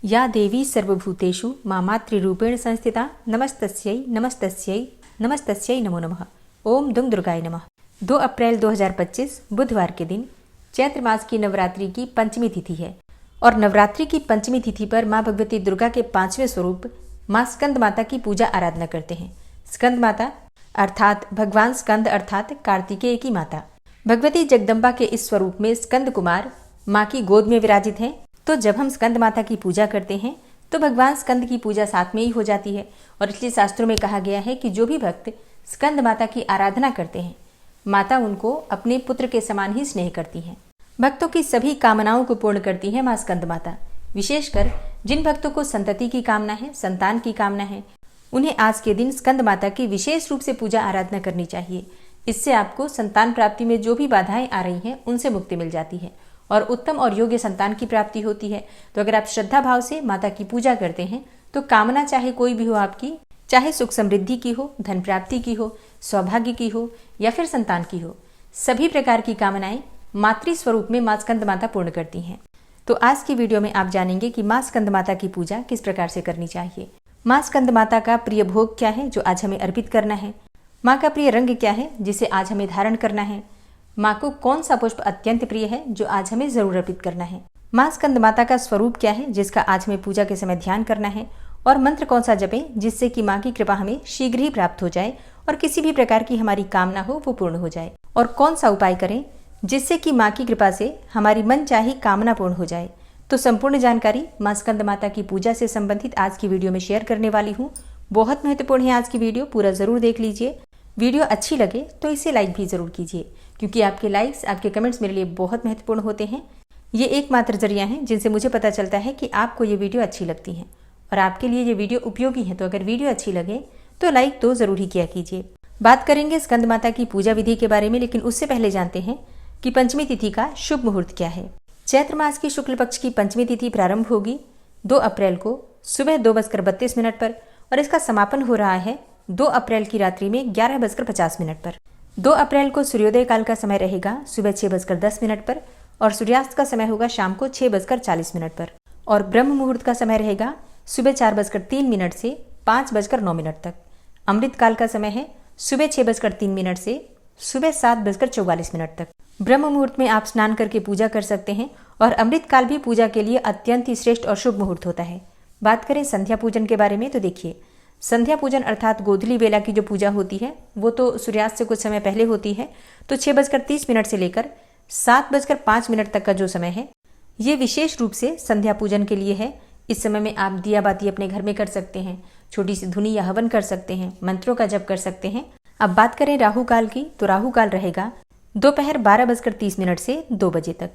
या देवी सर्वभूतेषु मातृरूपेण संस्थिता नमस्तस्यै नमस्तस्यै नमस्तस्यै नमो नमः। ओम दुम दुर्गाय नमः। 2 अप्रैल 2025 बुधवार के दिन चैत्र मास की नवरात्रि की पंचमी तिथि है और नवरात्रि की पंचमी तिथि पर माँ भगवती दुर्गा के 5वें स्वरूप माँ स्कंद माता की पूजा आराधना करते हैं। स्कंद माता अर्थात भगवान स्कंद अर्थात कार्तिकेय की माता। भगवती जगदम्बा के इस स्वरूप में स्कंद कुमार माँ की गोद में विराजित हैं। तो जब हम स्कंद माता की पूजा करते हैं तो भगवान स्कंद की पूजा साथ में ही हो जाती है और इसलिए शास्त्रों में कहा गया है कि जो भी भक्त स्कंद माता की आराधना करते हैं माता उनको अपने पुत्र के समान ही स्नेह करती हैं। भक्तों की सभी कामनाओं को पूर्ण करती है माँ स्कंद माता। विशेषकर जिन भक्तों को संतति की कामना है, संतान की कामना है, उन्हें आज के दिन स्कंद माता की विशेष रूप से पूजा आराधना करनी चाहिए। इससे आपको संतान प्राप्ति में जो भी बाधाएं आ रही हैं उनसे मुक्ति मिल जाती है और उत्तम और योग्य संतान की प्राप्ति होती है। तो अगर आप श्रद्धा भाव से माता की पूजा करते हैं तो कामना चाहे कोई भी हो आपकी, चाहे सुख समृद्धि की हो, धन प्राप्ति की हो, सौभाग्य की हो या फिर संतान की हो, सभी प्रकार की कामनाएं मातृ स्वरूप में माँ स्कंद माता पूर्ण करती हैं। तो आज की वीडियो में आप जानेंगे कि माँ स्कंद माता की पूजा किस प्रकार से करनी चाहिए। माँ स्कंद माता का प्रिय भोग क्या है जो आज हमें अर्पित करना है, माँ का प्रिय रंग क्या है जिसे आज हमें धारण करना है, माँ को कौन सा पुष्प अत्यंत प्रिय है जो आज हमें जरूर अर्पित करना है, माँ स्कंद माता का स्वरूप क्या है जिसका आज हमें पूजा के समय ध्यान करना है और मंत्र कौन सा जपें जिससे कि माँ की कृपा हमें शीघ्र ही प्राप्त हो जाए और किसी भी प्रकार की हमारी कामना हो वो पूर्ण हो जाए, और कौन सा उपाय करें जिससे कि माँ की कृपा से हमारी मन चाही कामना पूर्ण हो जाए। तो संपूर्ण जानकारी माँ स्कंद माता की पूजा से संबंधित आज की वीडियो में शेयर करने वाली हूँ। बहुत महत्वपूर्ण है आज की वीडियो, पूरा जरूर देख लीजिए। वीडियो अच्छी लगे तो इसे लाइक भी जरूर कीजिए क्योंकि आपके लाइक्स, आपके कमेंट्स मेरे लिए बहुत महत्वपूर्ण होते हैं। ये एकमात्र जरिया है जिनसे मुझे पता चलता है कि आपको ये वीडियो अच्छी लगती है और आपके लिए ये वीडियो उपयोगी है। तो अगर वीडियो अच्छी लगे तो लाइक तो जरूर ही किया कीजिए। बात करेंगे स्कंद माता की पूजा विधि के बारे में, लेकिन उससे पहले जानते हैं कि पंचमी तिथि का शुभ मुहूर्त क्या है। चैत्र मास की शुक्ल पक्ष की पंचमी तिथि प्रारंभ होगी 2 अप्रैल को सुबह 2:32 पर और इसका समापन हो रहा है 2 अप्रैल की रात्रि में 11:50 पर। 2 अप्रैल को सूर्योदय काल का समय रहेगा सुबह 6:10 पर और सूर्यास्त का समय होगा शाम को 6:40 पर और ब्रह्म मुहूर्त का समय रहेगा सुबह 4:03 से 5:09 तक। अमृत काल का समय है सुबह 6:03 से सुबह 7:44 तक। ब्रह्म मुहूर्त में आप स्नान करके पूजा कर सकते हैं और अमृत काल भी पूजा के लिए अत्यंत ही श्रेष्ठ और शुभ मुहूर्त होता है। बात करें संध्या पूजन के बारे में तो देखिए, संध्या पूजन अर्थात गोधूली बेला की जो पूजा होती है वो तो सूर्यास्त से कुछ समय पहले होती है। तो 6:30 से लेकर 7:05 तक का जो समय है ये विशेष रूप से संध्या पूजन के लिए है। इस समय में आप दिया बाती अपने घर में कर सकते हैं, छोटी सी धुनी या हवन कर सकते हैं, मंत्रों का जप कर सकते हैं। अब बात करें राहु काल की तो राहु काल रहेगा दोपहर 12:30 से 2 बजे तक।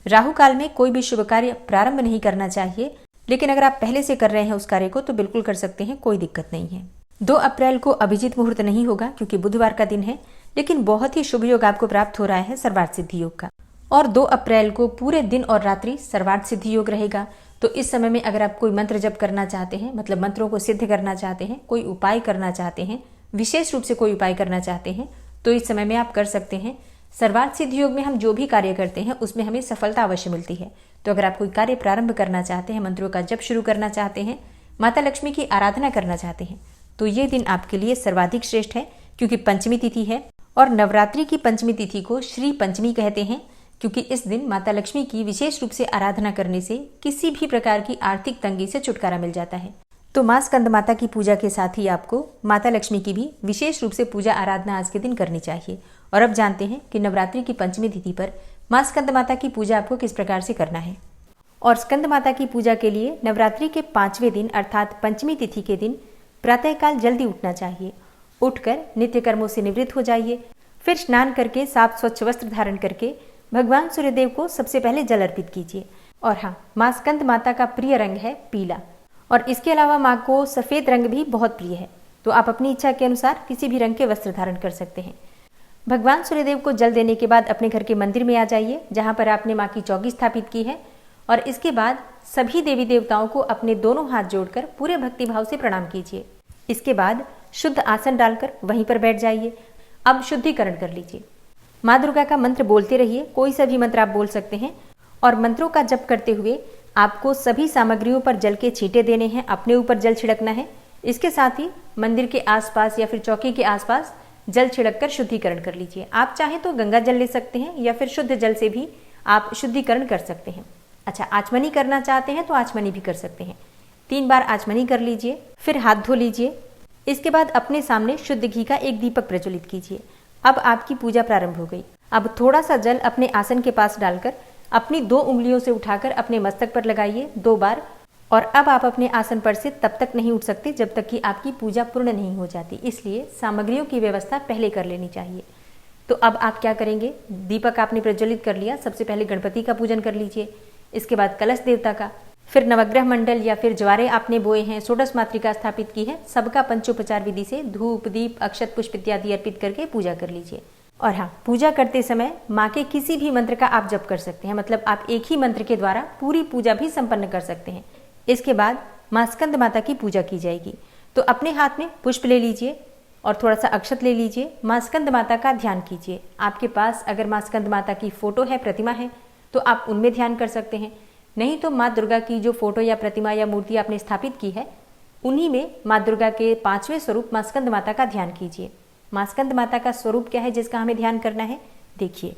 राहु काल में कोई भी शुभ कार्य प्रारंभ नहीं करना चाहिए, लेकिन अगर आप पहले से कर रहे हैं उस कार्य को तो बिल्कुल कर सकते हैं, कोई दिक्कत नहीं है। 2 अप्रैल को अभिजीत मुहूर्त नहीं होगा क्योंकि बुधवार का दिन है, लेकिन बहुत ही शुभ योग आपको प्राप्त हो रहा है सर्वार्थ सिद्धि योग का। और 2 अप्रैल को पूरे दिन और रात्रि सर्वार्थ सिद्धि योग रहेगा। तो इस समय में अगर आप कोई मंत्र जप करना चाहते हैं, मतलब मंत्रों को सिद्ध करना चाहते हैं, कोई उपाय करना चाहते हैं, विशेष रूप से कोई उपाय करना चाहते हैं तो इस समय में आप कर सकते हैं। सर्वार्थ सिद्धि योग में हम जो भी कार्य करते हैं उसमें हमें सफलता अवश्य मिलती है। तो अगर आप कोई कार्य प्रारंभ करना चाहते हैं, मंत्रों का जप शुरू करना चाहते हैं, माता लक्ष्मी की आराधना करना चाहते हैं तो ये दिन आपके लिए सर्वाधिक श्रेष्ठ है क्योंकि पंचमी तिथि है और नवरात्रि की पंचमी तिथि को श्री पंचमी कहते हैं क्योंकि इस दिन माता लक्ष्मी की विशेष रूप से आराधना करने से किसी भी प्रकार की आर्थिक तंगी से छुटकारा मिल जाता है। तो माँ स्कंद माता की पूजा के साथ ही आपको माता लक्ष्मी की भी विशेष रूप से पूजा आराधना आज के दिन करनी चाहिए। और अब जानते हैं कि नवरात्रि की पंचमी तिथि पर माँ स्कंद माता की पूजा आपको किस प्रकार से करना है। और स्कंद माता की पूजा के लिए नवरात्रि के 5वें दिन अर्थात पंचमी तिथि के दिन प्रातःकाल जल्दी उठना चाहिए। उठकर नित्य कर्मों से निवृत्त हो जाइए, फिर स्नान करके साफ स्वच्छ वस्त्र धारण करके भगवान सूर्यदेव को सबसे पहले जल अर्पित कीजिए। और हाँ, माँ स्कंद माता का प्रिय रंग है पीला और इसके अलावा माँ को सफेद रंग भी बहुत प्रिय है। तो आप अपनी इच्छा के अनुसार किसी भी रंग के वस्त्र धारण कर सकते हैं। भगवान सूर्यदेव को जल देने के बाद अपने घर के मंदिर में आ जाइए जहाँ पर आपने माँ की चौकी स्थापित की है और इसके बाद सभी देवी देवताओं को अपने दोनों हाथ जोड़कर पूरे भक्तिभाव से प्रणाम कीजिए। इसके बाद शुद्ध आसन डालकर वहीं पर बैठ जाइए। अब शुद्धिकरण कर लीजिए। माँ दुर्गा का मंत्र बोलते रहिए, कोई सा भी मंत्र आप बोल सकते हैं और मंत्रों का जप करते हुए आपको सभी सामग्रियों पर जल के छींटे देने हैं, अपने ऊपर जल छिड़कना है। इसके साथ ही मंदिर के आसपास या फिर चौकी के आसपास जल छिड़क कर शुद्धिकरण कर लीजिए। आप चाहें तो गंगा जल ले सकते हैं या फिर शुद्ध जल से भी आप शुद्धिकरण कर सकते हैं। अच्छा, आचमनी करना चाहते हैं तो आचमनी भी कर सकते हैं। 3 बार आचमनी कर लीजिए, फिर हाथ धो लीजिए। इसके बाद अपने सामने शुद्ध घी का एक दीपक प्रज्वलित कीजिए। अब आपकी पूजा प्रारंभ हो गई। अब थोड़ा सा जल अपने आसन के पास डालकर अपनी 2 उंगलियों से उठाकर अपने मस्तक पर लगाइए 2 बार। और अब आप अपने आसन पर से तब तक नहीं उठ सकते जब तक कि आपकी पूजा पूर्ण नहीं हो जाती, इसलिए सामग्रियों की व्यवस्था पहले कर लेनी चाहिए। तो अब आप क्या करेंगे, दीपक आपने प्रज्वलित कर लिया, सबसे पहले गणपति का पूजन कर लीजिए, इसके बाद कलश देवता का, फिर नवग्रह मंडल या फिर ज्वारे आपने बोए हैं, षोडश मातृका स्थापित की है, सबका पंचोपचार विधि से धूप दीप अक्षत पुष्प इत्यादि अर्पित करके पूजा कर लीजिए। और हाँ, पूजा करते समय माँ के किसी भी मंत्र का आप जप कर सकते हैं, मतलब आप एक ही मंत्र के द्वारा पूरी पूजा भी संपन्न कर सकते हैं। इसके बाद माँ स्कंद माता की पूजा की जाएगी। तो अपने हाथ में पुष्प ले लीजिए और थोड़ा सा अक्षत ले लीजिए, माँ स्कंद माता का ध्यान कीजिए। आपके पास अगर माँ स्कंद माता की फोटो है, प्रतिमा है, तो आप उनमें ध्यान कर सकते हैं। नहीं तो माँ दुर्गा की जो फोटो या प्रतिमा या मूर्ति आपने स्थापित की है, उन्हीं में माँ दुर्गा के 5वें स्वरूप माँ स्कंद माता का ध्यान कीजिए। माँ स्कंद माता का स्वरूप क्या है जिसका हमें ध्यान करना है, देखिए।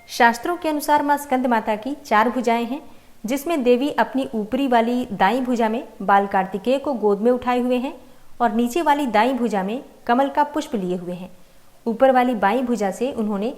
शास्त्रों के अनुसार माँ स्कंद माता की 4 भुजाएं हैं, जिसमें देवी अपनी ऊपरी वाली दाईं भुजा में बाल कार्तिकेय को गोद में उठाए हुए हैं और नीचे वाली दाईं भुजा में कमल का पुष्प लिए हुए हैं। ऊपर वाली बाईं भुजा से उन्होंने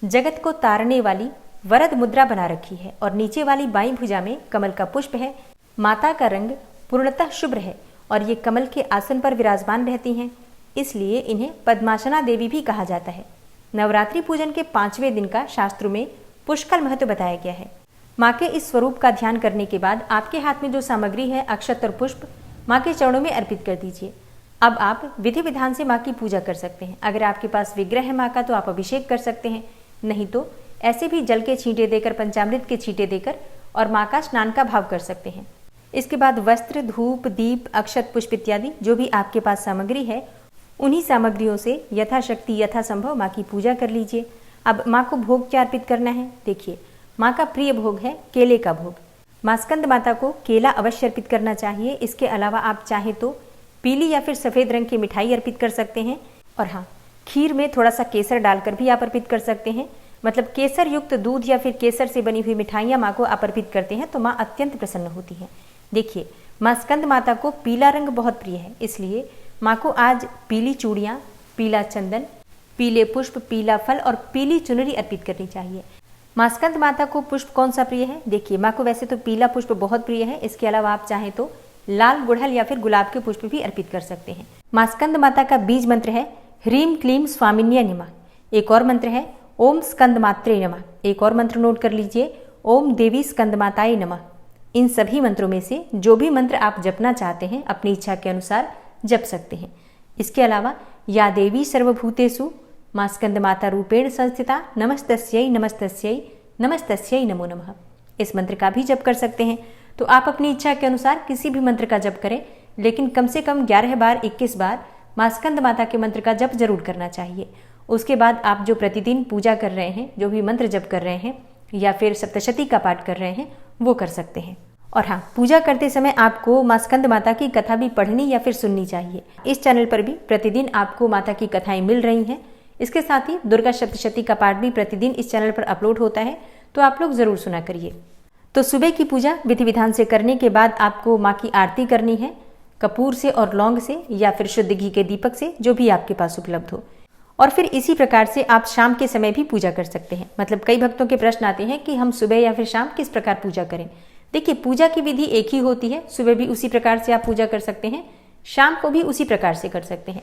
जगत को तारने वाली वरद मुद्रा बना रखी है और नीचे वाली बाईं भुजा में कमल का पुष्प है। माता का रंग पूर्णतः शुभ्र है और ये कमल के आसन पर विराजमान रहती हैं, इसलिए इन्हें पद्मासना देवी भी कहा जाता है। नवरात्रि पूजन के 5वें दिन का शास्त्रों में पुष्कल महत्व बताया गया है। माँ के इस स्वरूप का ध्यान करने के बाद आपके हाथ में जो सामग्री है, अक्षत और पुष्प, माँ के चरणों में अर्पित कर दीजिए। अब आप विधि विधान से माँ की पूजा कर सकते हैं। अगर आपके पास विग्रह है माँ का तो आप अभिषेक कर सकते हैं, नहीं तो ऐसे भी जल के छींटे देकर, पंचामृत के छींटे देकर और माँ का स्नान का भाव कर सकते हैं। इसके बाद वस्त्र, धूप, दीप, अक्षत, पुष्प इत्यादि जो भी आपके पास सामग्री है, उन्हीं सामग्रियों से यथाशक्ति यथासंभव माँ की पूजा कर लीजिए। अब माँ को भोग क्या अर्पित करना है, देखिए। माँ का प्रिय भोग है केले का भोग। माँ स्कंद माता को केला अवश्य अर्पित करना चाहिए। इसके अलावा आप चाहे तो पीली या फिर सफ़ेद रंग की मिठाई अर्पित कर सकते हैं। और हाँ, खीर में थोड़ा सा केसर डालकर भी आप अर्पित कर सकते हैं। मतलब केसर युक्त दूध या फिर केसर से बनी हुई मिठाइयाँ माँ को आप अर्पित करते हैं तो माँ अत्यंत प्रसन्न होती हैं। देखिए, माँ स्कंद माता को पीला रंग बहुत प्रिय है, इसलिए माँ को आज पीली चूड़ियाँ, पीला चंदन, पीले पुष्प, पीला फल और पीली चुनरी अर्पित करनी चाहिए। माँ स्कंद माता को पुष्प कौन सा प्रिय है, देखिए। माँ को वैसे तो पीला पुष्प बहुत प्रिय है, इसके अलावा आप चाहें तो लाल, गुड़हल या फिर गुलाब के पुष्प भी अर्पित कर सकते हैं। माँ स्कंद माता का बीज मंत्र है ह्रीम क्लीम स्वामिन्य नमः। एक और मंत्र है ओम स्कंद मात्रे नमः। एक और मंत्र नोट कर लीजिए, ओम देवी स्कंद माताए नमः। इन सभी मंत्रों में से जो भी मंत्र आप जपना चाहते हैं अपनी इच्छा के अनुसार जप सकते हैं। इसके अलावा या देवी सर्वभूतेषु माँ स्कंद माता रूपेण संस्थिता नमस्तस्यै नमस्तस्यै नमस्तस्यै नमो नमः, इस मंत्र का भी जप कर सकते हैं। तो आप अपनी इच्छा के अनुसार किसी भी मंत्र का जप करें, लेकिन कम से कम 11 बार 21 बार माँ स्कंद माता के मंत्र का जप जरूर करना चाहिए। उसके बाद आप जो प्रतिदिन पूजा कर रहे हैं, जो भी मंत्र जप कर रहे हैं या फिर सप्तशती का पाठ कर रहे हैं, वो कर सकते हैं। और हाँ, पूजा करते समय आपको माँ स्कंद माता की कथा भी पढ़नी या फिर सुननी चाहिए। इस चैनल पर भी प्रतिदिन आपको माता की कथाएं मिल रही हैं। इसके साथ ही दुर्गा सप्तशती का पाठ भी प्रतिदिन इस चैनल पर अपलोड होता है, तो आप लोग जरूर सुना करिए। तो सुबह की पूजा विधि विधान से करने के बाद आपको माँ की आरती करनी है, कपूर से और लौंग से या फिर शुद्ध घी के दीपक से, जो भी आपके पास उपलब्ध हो। और फिर इसी प्रकार से आप शाम के समय भी पूजा कर सकते हैं। मतलब कई भक्तों के प्रश्न आते हैं कि हम सुबह या फिर शाम किस प्रकार पूजा करें। देखिए, पूजा की विधि एक ही होती है। सुबह भी उसी प्रकार से आप पूजा कर सकते हैं, शाम को भी उसी प्रकार से कर सकते हैं।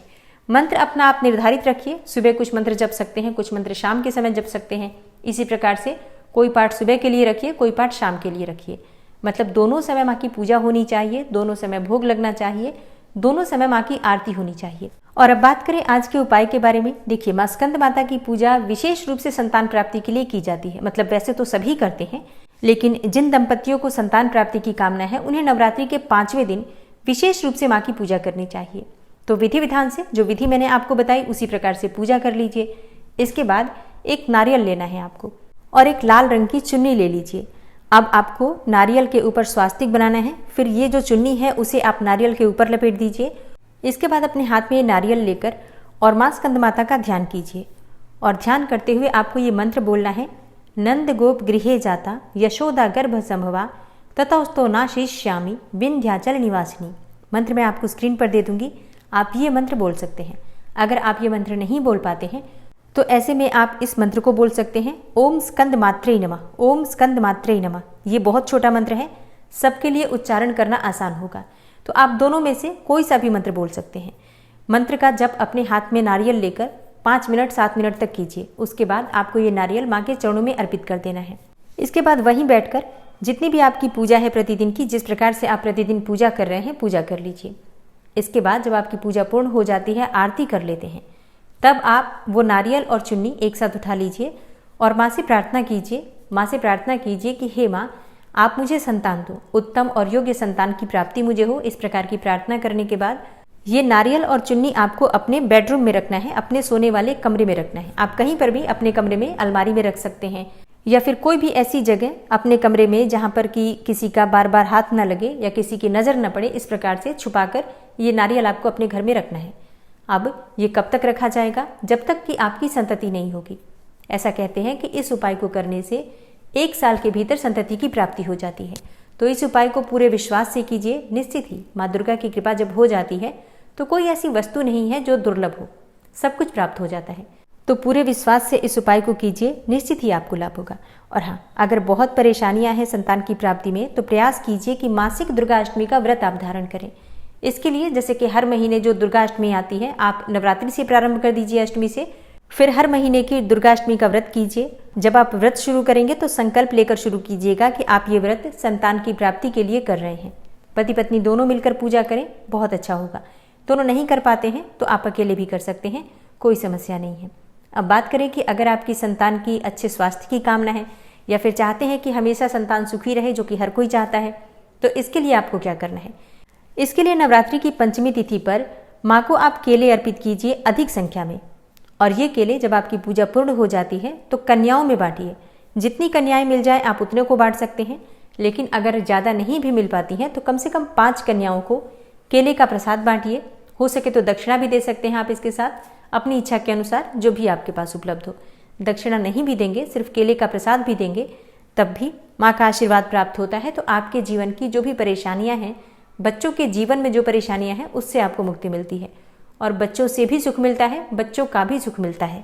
मंत्र अपना आप निर्धारित रखिए। सुबह कुछ मंत्र जप सकते हैं, कुछ मंत्र शाम के समय जप सकते हैं। इसी प्रकार से कोई पाठ सुबह के लिए रखिए, कोई पाठ शाम के लिए रखिए। मतलब दोनों समय माँ की पूजा होनी चाहिए, दोनों समय भोग लगना चाहिए, दोनों समय माँ की आरती होनी चाहिए। और अब बात करें आज के उपाय के बारे में। देखिए, माँ स्कंद माता की पूजा विशेष रूप से संतान प्राप्ति के लिए की जाती है। मतलब वैसे तो सभी करते हैं, लेकिन जिन दंपतियों को संतान प्राप्ति की कामना है, उन्हें नवरात्रि के 5वें दिन विशेष रूप से माँ की पूजा करनी चाहिए। तो विधि विधान से, जो विधि मैंने आपको बताई, उसी प्रकार से पूजा कर लीजिए। इसके बाद एक नारियल लेना है आपको और एक लाल रंग की चुन्नी ले लीजिए। अब आपको नारियल के ऊपर स्वास्तिक बनाना है। फिर ये जो चुन्नी है उसे आप नारियल के ऊपर लपेट दीजिए। इसके बाद अपने हाथ में ये नारियल लेकर और माँ स्कंद माता का ध्यान कीजिए और ध्यान करते हुए आपको ये मंत्र बोलना है, नंद गोप गृहे जाता यशोदा गर्भ संभवा ततोस्तो नाशिष्यामि विंध्याचल निवासिनी। मंत्र मैं आपको स्क्रीन पर दे दूंगी, आप ये मंत्र बोल सकते हैं। अगर आप ये मंत्र नहीं बोल पाते हैं तो ऐसे में आप इस मंत्र को बोल सकते हैं, ओम स्कंद मात्रे नमः, ओम स्कंद मात्रे नमः। ये बहुत छोटा मंत्र है, सबके लिए उच्चारण करना आसान होगा, तो आप दोनों में से कोई सा भी मंत्र बोल सकते हैं। मंत्र का जप अपने हाथ में नारियल लेकर 5 मिनट 7 मिनट तक कीजिए। उसके बाद आपको ये नारियल माँ के चरणों में अर्पित कर देना है। इसके बाद वहीं बैठकर जितनी भी आपकी पूजा है प्रतिदिन की, जिस प्रकार से आप प्रतिदिन पूजा कर रहे हैं, पूजा कर लीजिए। इसके बाद जब आपकी पूजा पूर्ण हो जाती है, आरती कर लेते हैं, तब आप वो नारियल और चुन्नी एक साथ उठा लीजिए और माँ से प्रार्थना कीजिए। माँ से प्रार्थना कीजिए कि हे माँ, आप मुझे संतान दो, उत्तम और योग्य संतान की प्राप्ति मुझे हो। इस प्रकार की प्रार्थना करने के बाद ये नारियल और चुन्नी आपको अपने बेडरूम में रखना है, अपने सोने वाले कमरे में रखना है। आप कहीं पर भी अपने कमरे में अलमारी में रख सकते हैं या फिर कोई भी ऐसी जगह अपने कमरे में जहाँ पर कि किसी का बार बार हाथ न लगे या किसी की नज़र न पड़े, इस प्रकार से छुपाकर ये नारियल आपको अपने घर में रखना है। अब ये कब तक रखा जाएगा? जब तक कि आपकी संतति नहीं होगी। ऐसा कहते हैं कि इस उपाय को करने से 1 साल के भीतर संतति की प्राप्ति हो जाती है। तो इस उपाय को पूरे विश्वास से कीजिए। निश्चित ही माँ दुर्गा की कृपा जब हो जाती है तो कोई ऐसी वस्तु नहीं है जो दुर्लभ हो, सब कुछ प्राप्त हो जाता है। तो पूरे विश्वास से इस उपाय को कीजिए, निश्चित ही आपको लाभ होगा। और हाँ, अगर बहुत परेशानियां हैं संतान की प्राप्ति में तो प्रयास कीजिए कि मासिक दुर्गा अष्टमी का व्रत आप धारण करें। इसके लिए जैसे कि हर महीने जो दुर्गा अष्टमी आती है, आप नवरात्रि से प्रारंभ कर दीजिए, अष्टमी से, फिर हर महीने की दुर्गाष्टमी का व्रत कीजिए। जब आप व्रत शुरू करेंगे तो संकल्प लेकर शुरू कीजिएगा कि आप ये व्रत संतान की प्राप्ति के लिए कर रहे हैं। पति पत्नी दोनों मिलकर पूजा करें, बहुत अच्छा होगा। दोनों नहीं कर पाते हैं तो आप अकेले भी कर सकते हैं, कोई समस्या नहीं है। अब बात करें कि अगर आपकी संतान की अच्छे स्वास्थ्य की कामना है या फिर चाहते हैं कि हमेशा संतान सुखी रहे, जो कि हर कोई चाहता है, तो इसके लिए आपको क्या करना है? इसके लिए नवरात्रि की पंचमी तिथि पर माँ को आप केले अर्पित कीजिए अधिक संख्या में। और ये केले जब आपकी पूजा पूर्ण हो जाती है तो कन्याओं में बांटिए। जितनी कन्याएं मिल जाए आप उतने को बांट सकते हैं, लेकिन अगर ज़्यादा नहीं भी मिल पाती हैं तो कम से कम 5 कन्याओं को केले का प्रसाद बांटिए। हो सके तो दक्षिणा भी दे सकते हैं आप इसके साथ, अपनी इच्छा के अनुसार जो भी आपके पास उपलब्ध हो। दक्षिणा नहीं भी देंगे, सिर्फ केले का प्रसाद भी देंगे, तब भी माँ का आशीर्वाद प्राप्त होता है। तो आपके जीवन की जो भी परेशानियाँ हैं, बच्चों के जीवन में जो परेशानियाँ हैं, उससे आपको मुक्ति मिलती है और बच्चों से भी सुख मिलता है, बच्चों का भी सुख मिलता है।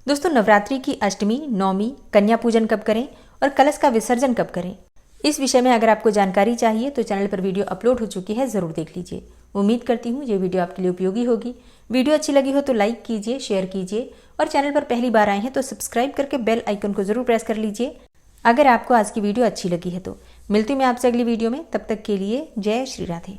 दोस्तों, नवरात्रि की अष्टमी, नवमी, कन्या पूजन कब करें और कलश का विसर्जन कब करें, इस विषय में अगर आपको जानकारी चाहिए तो चैनल पर वीडियो अपलोड हो चुकी है, ज़रूर देख लीजिए। उम्मीद करती हूँ ये वीडियो आपके लिए उपयोगी होगी। वीडियो अच्छी लगी हो तो लाइक कीजिए, शेयर कीजिए और चैनल पर पहली बार आए हैं तो सब्सक्राइब करके बेल आइकन को ज़रूर प्रेस कर लीजिए अगर आपको आज की वीडियो अच्छी लगी है तो। मिलती हूँ मैं आपसे अगली वीडियो में, तब तक के लिए जय श्री राधे।